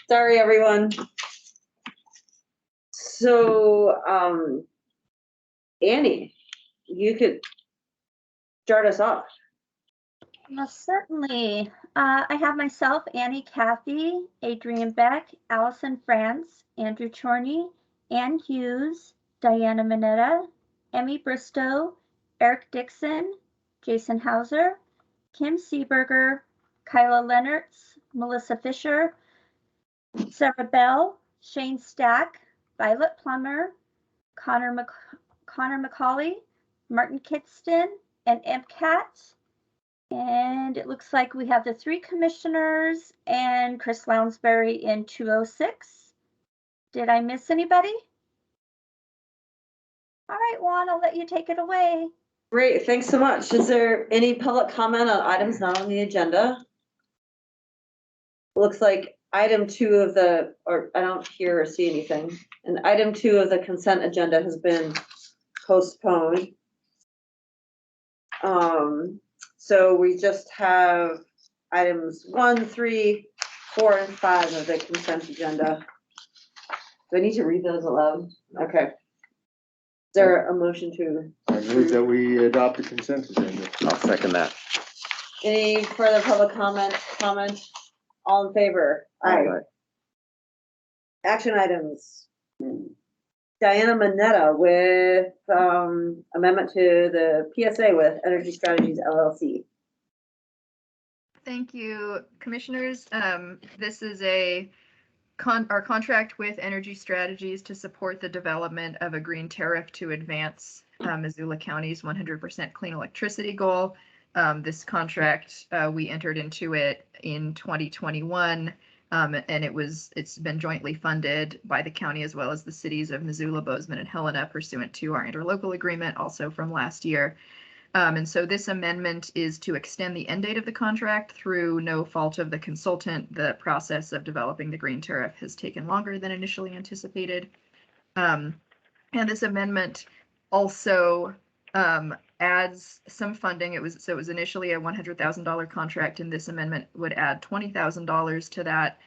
Sorry, everyone. So, Annie, you could start us off. Certainly. I have myself, Annie Cathy, Adrian Beck, Allison France, Andrew Chorney, Ann Hughes, Diana Mineta, Emmy Bristow, Eric Dixon, Jason Hauser, Kim Seeberger, Kyla Lennertz, Melissa Fisher, Sarah Bell, Shane Stack, Violet Plummer, Connor McCauley, Martin Kitston, and MCAT. And it looks like we have the 3 commissioners and Chris Lounsbury in 206. Did I miss anybody? All right, Juan, I'll let you take it away. Great, thanks so much. Is there any public comment on items not on the agenda? Looks like item 2 of the, or I don't hear or see anything. And item 2 of the consent agenda has been postponed. So we just have items 1, 3, 4, and 5 of the consent agenda. Do I need to read those aloud? Okay. Is there a motion to? I move that we adopt the consent agenda. I'll second that. Any further public comment? All in favor? Aye. Action items. Diana Mineta with amendment to the PSA with Energy Strategies LLC. Thank you, commissioners. This is our contract with Energy Strategies to support the development of a green tariff to advance Missoula County's 100% clean electricity goal. This contract, we entered into it in 2021. And it's been jointly funded by the county as well as the cities of Missoula, Bozeman, and Helena pursuant to our interlocal agreement also from last year. And so this amendment is to extend the end date of the contract through no fault of the consultant. The process of developing the green tariff has taken longer than initially anticipated. And this amendment also adds some funding. It was initially a $100,000 contract, and this amendment would add $20,000 to that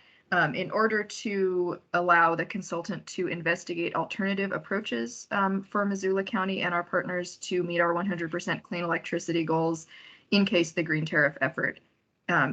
in order to allow the consultant to investigate alternative approaches for Missoula County and our partners to meet our 100% clean electricity goals in case the green tariff effort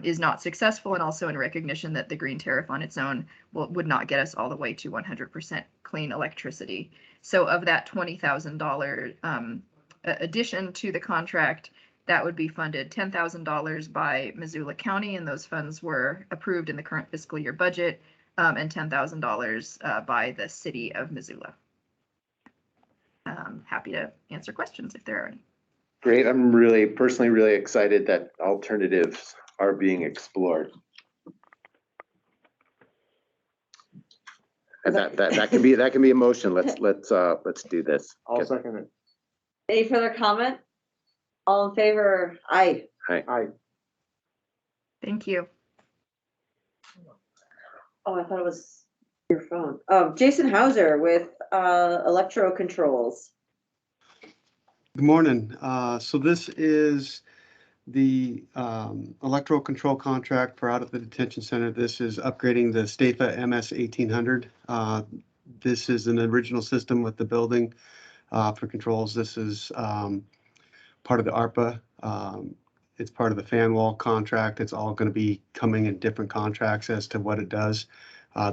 is not successful, and also in recognition that the green tariff on its own would not get us all the way to 100% clean electricity. So of that $20,000 addition to the contract, that would be funded $10,000 by Missoula County, and those funds were approved in the current fiscal year budget, and $10,000 by the city of Missoula. Happy to answer questions if there are any. Great. I'm personally really excited that alternatives are being explored. And that can be a motion. Let's do this. I'll second it. Any further comment? All in favor? Aye. Aye. Thank you. Oh, I thought it was your phone. Jason Hauser with Electro Controls. Good morning. So this is the electoral control contract for out of the detention center. This is upgrading the Stafa MS 1800. This is an original system with the building for controls. This is part of the ARPA. It's part of the fan wall contract. It's all going to be coming in different contracts as to what it does.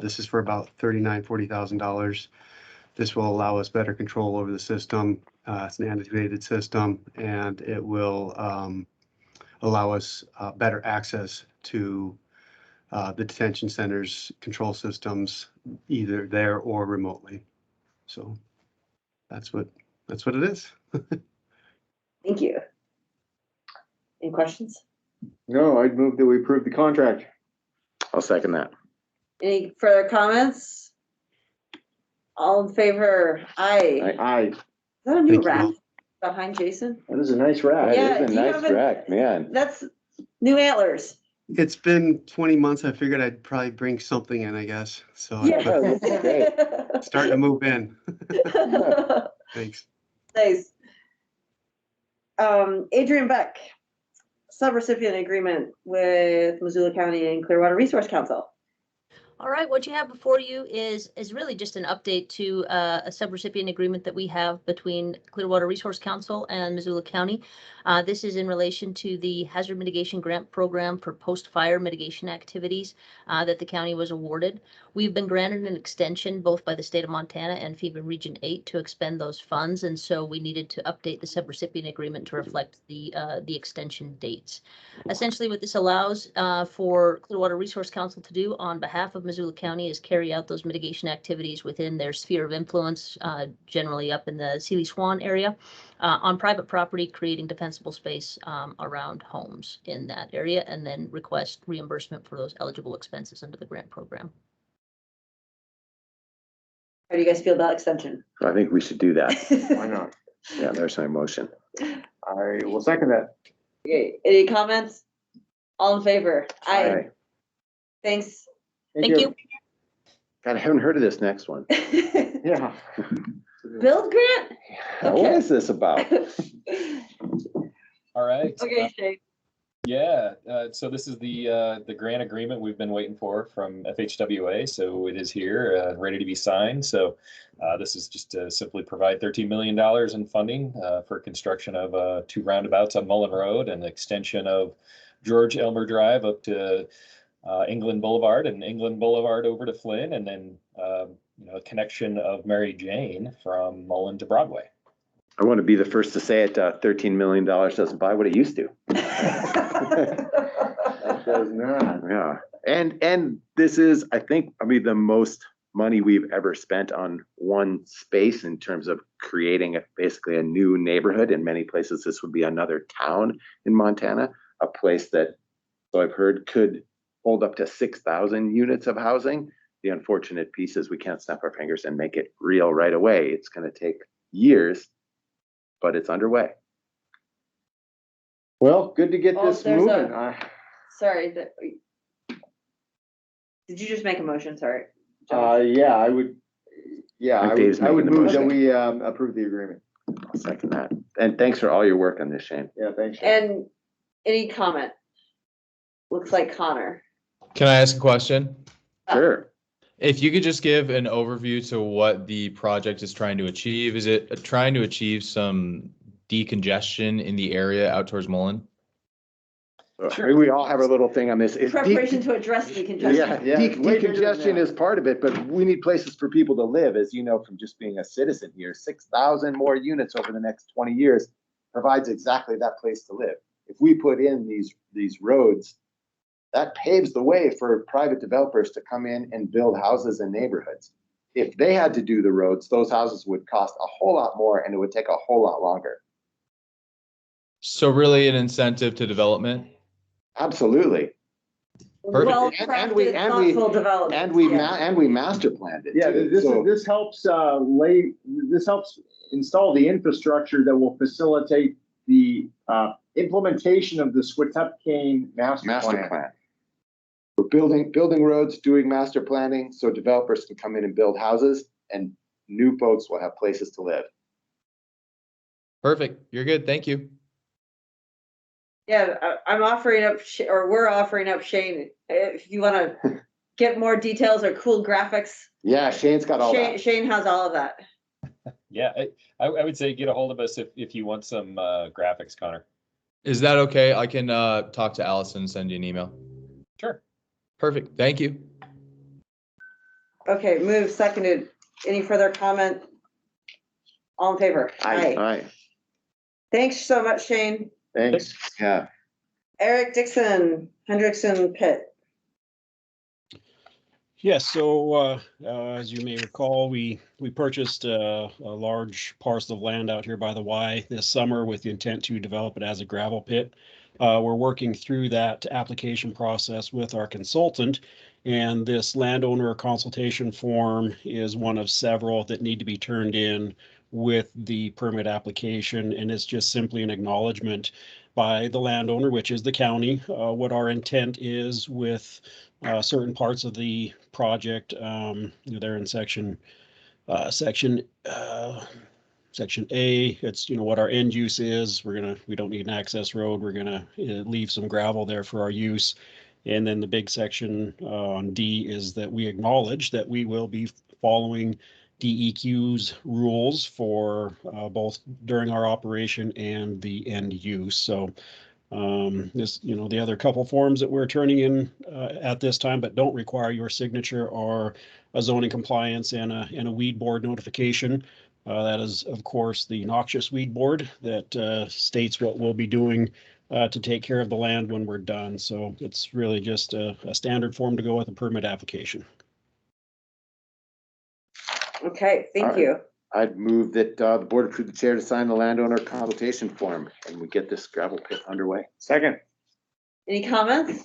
This is for about $40,000. This will allow us better control over the system. It's an integrated system, and it will allow us better access to the detention center's control systems, either there or remotely. So that's what it is. Thank you. Any questions? No, I'd move that we approve the contract. I'll second that. Any further comments? All in favor? Aye. Aye. Is that a new Thank you. rack behind Jason? That is a nice rack. Yeah, That is do a you nice have a- rack, man. That's new antlers. It's been 20 months. I figured I'd probably bring something in, I guess. So I Yeah. put, starting to move in. Thanks. Nice. Adrian Beck, subrecipient agreement with Missoula County and Clearwater Resource Council. All right, what you have before you is really just an update to a subrecipient agreement that we have between Clearwater Resource Council and Missoula County. This is in relation to the Hazard Mitigation Grant Program for post-fire mitigation activities that the county was awarded. We've been granted an extension both by the state of Montana and FEMA Region 8 to expend those funds, and so we needed to update the subrecipient agreement to reflect the extension dates. Essentially, what this allows for Clearwater Resource Council to do on behalf of Missoula County is carry out those mitigation activities within their sphere of influence, generally up in the Sealy Swan area, on private property, creating defensible space around homes in that area, and then request reimbursement for those eligible expenses under the grant program. How do you guys feel about extension? So I think we should do that. Why not? Yeah, there's my motion. I will second that. Okay, any comments? All in favor? Aye. Thanks. Thank you. God, I haven't heard of this next one. Yeah. Build grant? What Okay. is this about? All right. Okay, Shane. Yeah, so this is the grant agreement we've been waiting for from FHWA. So it is here, ready to be signed. So this is just to simply provide $13 million in funding for construction of 2 roundabouts on Mullen Road and extension of George Elmer Drive up to England Boulevard and England Boulevard over to Flynn, and then a connection of Mary Jane from Mullen to Broadway. I want to be the first to say it. $13 million doesn't buy what it used to. That does not. Yeah, and this is, I think, the most money we've ever spent on one space in terms of creating basically a new neighborhood. In many places, this would be another town in Montana, a place that, so I've heard, could hold up to 6,000 units of housing. The unfortunate piece is we can't snap our fingers and make it real right away. It's going to take years, but it's underway. Well, good to get Oh, this there's moving. Sorry, did you just make a motion? Sorry. Yeah, I would. Yeah, I think Dave's I would making the move that motion. we approve the agreement. I'll second that. And thanks for all your work on this, Shane. Yeah, thanks. Shane. And any comment? Looks like Connor. Can I ask a question? Sure. If you could just give an overview to what the project is trying to achieve. Is it trying to achieve some decongestion in the area out towards Mullen? Sure. We all have a little thing on this. It's Preparation to address the congestion. Yeah, it's way bigger than decongestion that. is part of it, but we need places for people to live, as you know, from just being a citizen here. 6,000 more units over the next 20 years provides exactly that place to live. If we put in these roads, that paves the way for private developers to come in and build houses and neighborhoods. If they had to do the roads, those houses would cost a whole lot more and it would take a whole lot longer. So really an incentive to development? Absolutely. Perfect. Well-crafted, thoughtful development. And we master planned it. Yeah, too. this helps this helps install the infrastructure that will facilitate the implementation of the Squatuckane master plan. We're building roads, doing master planning, so developers can come in and build houses, and new folks will have places to live. Perfect. You're good. Thank you. Yeah, I'm offering up, or we're offering up Shane, if you want to get more details or cool graphics. Yeah, Shane's got all that. Shane has all of that. Yeah, I would say get a hold of us if you want some graphics, Connor. Is that okay? I can talk to Allison and send you an email. Sure. Perfect. Thank you. Okay, move seconded. Any further comment? All in favor? Aye. Thanks so much, Shane. Thanks. Yeah. Eric Dixon, Hendrickson Pitt. Yes, so as you may recall, we purchased a large parcel of land out here by the Y this summer with the intent to develop it as a gravel pit. We're working through that application process with our consultant, and this landowner consultation form is one of several that need to be turned in with the permit application, and it's just simply an acknowledgement by the landowner, which is the county, what our intent is with certain parts of the project. They're in section A. It's what our end use is. We don't need an access road. We're gonna leave some gravel there for our use, And then the big section on D is that we acknowledge that we will be following DEQ's rules for both during our operation and the end use. So this, the other couple forms that we're turning in at this time, but don't require your signature, are a zoning compliance and a weed board notification. That is, of course, the noxious weed board that states what we'll be doing to take care of the land when we're done. So it's really just a standard form to go with a permit application. Okay, thank All right. you. I'd move that the board approve the chair to sign the landowner consultation form and we get this gravel pit underway. Second. Any comments?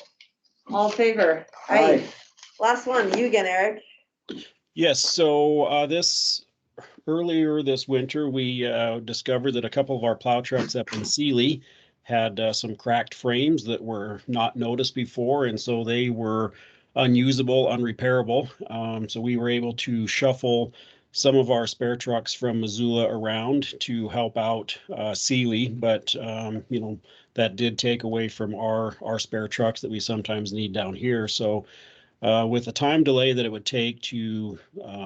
All in favor? Aye. Last one, you again, Eric. Yes, so earlier this winter, we discovered that a couple of our plow trucks up in Sealy had some cracked frames that were not noticed before, and so they were unusable, unrepairable. So we were able to shuffle some of our spare trucks from Missoula around to help out Sealy, but that did take away from our spare trucks that we sometimes need down here. So with the time delay that it would take to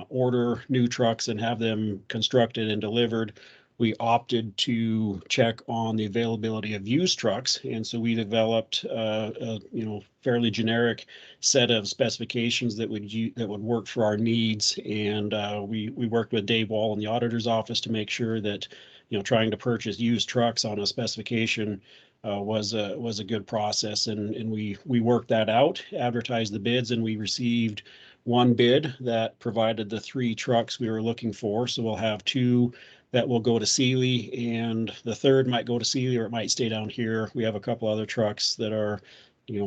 order new trucks and have them constructed and delivered, we opted to check on the availability of used trucks. And so we developed a fairly generic set of specifications that would work for our needs. And we worked with Dave Wall in the auditor's office to make sure that trying to purchase used trucks on a specification was a good process, and we worked that out, advertised the bids, and we received one bid that provided the 3 trucks we were looking for. So we'll have 2 that will go to Sealy, and the third might go to Sealy or it might stay down here. We have a couple other trucks that are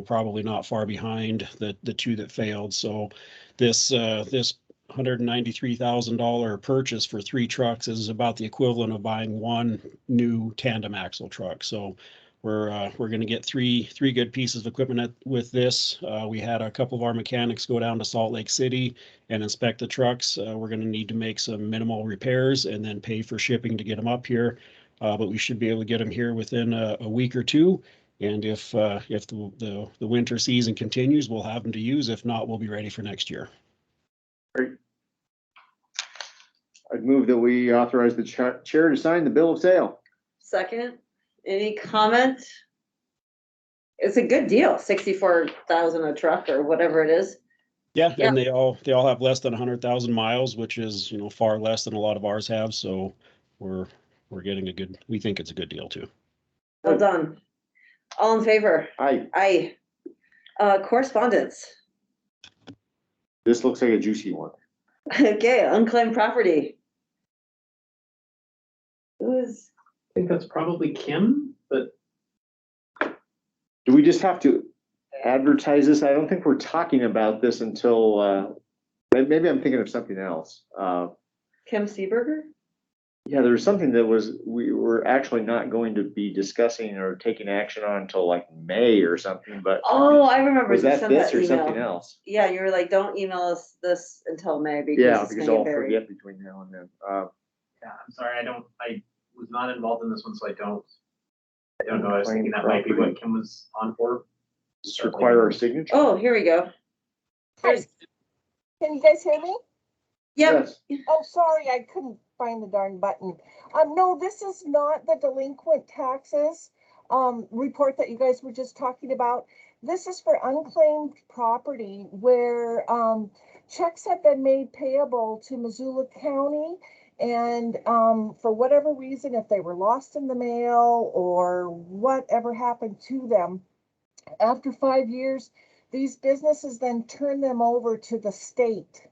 probably not far behind the 2 that failed. So this $193,000 purchase for 3 trucks is about the equivalent of buying 1 new tandem axle truck. So we're going to get three good pieces of equipment with this. We had a couple of our mechanics go down to Salt Lake City and inspect the trucks. We're going to need to make some minimal repairs and then pay for shipping to get them up here. But we should be able to get them here within a week or 2. And if the winter season continues, we'll have them to use. If not, we'll be ready for next year. Great. I'd move that we authorize the chair to sign the bill of sale. Second, any comment? It's a good deal, 64,000 a truck or whatever it is. Yeah, and they all have less than 100,000 miles, which is far less than a lot of ours have. So we're getting we think it's a good deal too. Well done. All in favor? Aye. Aye. Correspondence. This looks like a juicy one. Okay, unclaimed property. Who is? I think that's probably Kim, but Do we just have to advertise this? I don't think we're talking about this until, maybe I'm thinking of something else. Kim Seeberger? Yeah, there was something that we were actually not going to be discussing or taking action on until like May or something, but. Oh, I remember. Was you that sent this or email. something else? Yeah, you were like, don't email us this until May because Yeah, it's because gonna I'll get buried. forget between now and then. yeah, I'm sorry, I was not involved in this one, so I don't know. I was thinking that might be what Kim was on for. Does this require a signature? Oh, here we go. Hi. Can you guys hear me? Yep. Yes. Oh, sorry, I couldn't find the darn button. No, this is not the delinquent taxes report that you guys were just talking about. This is for unclaimed property where checks have been made payable to Missoula County, and for whatever reason, if they were lost in the mail or whatever happened to them, after 5 years, these businesses then turn them over to the state.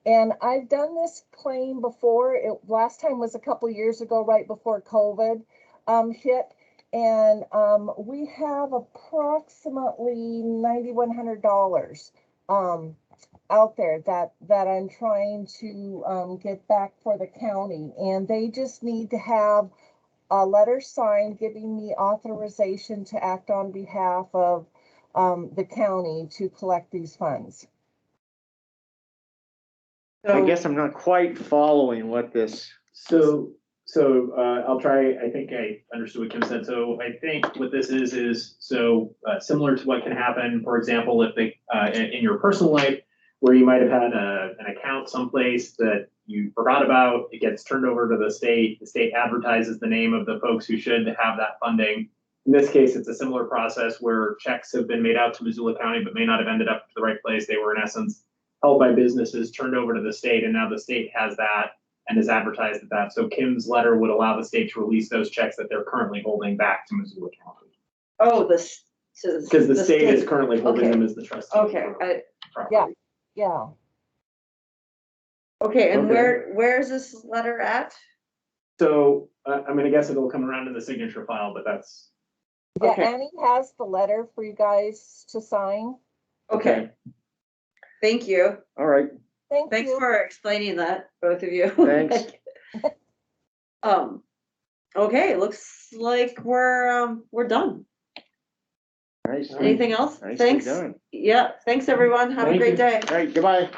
And I've done this claim before. Last time was a couple years ago, right before COVID hit. And we have approximately $9,100 out there that I'm trying to get back for the county. And they just need to have a letter signed giving me authorization to act on behalf of the county to collect these funds. I guess I'm not quite following what this. So So I'll try, I think I understood what Kim said. So I think what this is so similar to what can happen, for example, if they, in your personal life, where you might have had an account someplace that you forgot about, it gets turned over to the state advertises the name of the folks who should have that funding. In this case, it's a similar process where checks have been made out to Missoula County, but may not have ended up to the right place. They were in essence held by businesses, turned over to the state, and now the state has that and is advertised at that. So Kim's letter would allow the state to release those checks that they're currently holding back to Missoula County. Oh, Because the state is currently holding Okay. them as the trustee. Okay, Property. Yeah, okay, and Okay. where's this letter at? So I'm gonna guess it'll come around in the signature file, but that's. yeah, Okay. Annie has the letter for you guys to sign. Okay, thank you. All right, Thanks for explaining that, both of you. Thanks. Okay, looks like we're done. nice. Anything else? Nicely Thanks. done. Yeah, thanks everyone. Have a Thank great you. day. All right, goodbye.